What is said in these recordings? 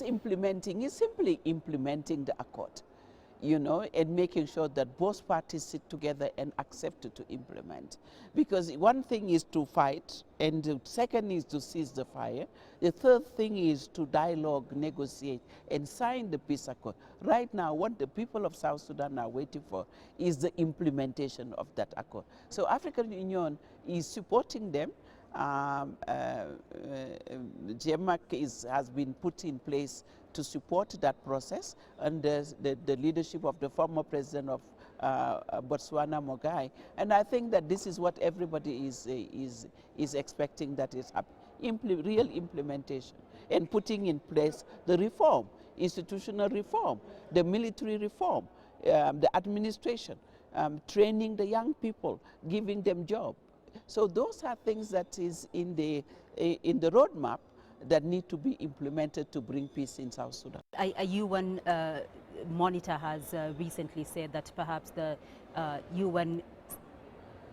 is simply implementing the accord, you know, and making sure that both parties sit together and accept to implement. Because one thing is to fight, and the second is to cease the fire. The third thing is to dialogue, negotiate, and sign the peace accord. Right now, what the people of South Sudan are waiting for is the implementation of that accord. So African Union is supporting them. GEMAC has been put in place to support that process under the leadership of the former president of Botswana, Mogai. And I think that this is what everybody is expecting, that is real implementation and putting in place the reform, institutional reform, the military reform, the administration, training the young people, giving them jobs. So those are things that is in the roadmap that need to be implemented to bring peace in South Sudan. A UN monitor has recently said that perhaps the UN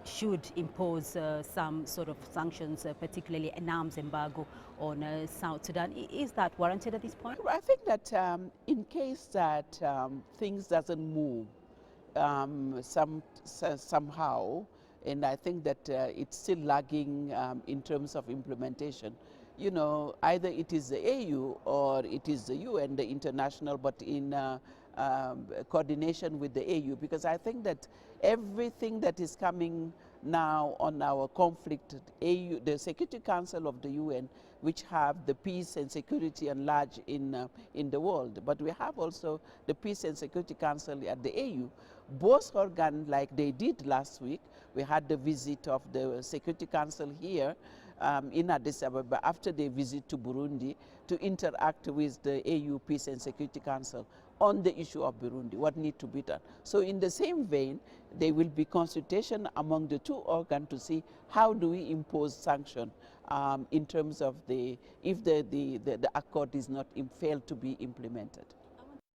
should impose some sort of sanctions, particularly an arms embargo on South Sudan. Is that warranted at this point? I think that in case that things doesn't move somehow, and I think that it's still lagging in terms of implementation. You know, either it is the AU or it is the UN, the international, but in coordination with the AU, because I think that everything that is coming now on our conflict, AU, the Security Council of the UN, which have the peace and security and large in the world, but we have also the Peace and Security Council at the AU. Both organs, like they did last week, we had the visit of the Security Council here in Addis Ababa after they visit to Burundi to interact with the AU Peace and Security Council on the issue of Burundi, what needs to be done. So in the same vein, there will be consultation among the two organs to see how do we impose sanction in terms of if the accord is not failed to be implemented.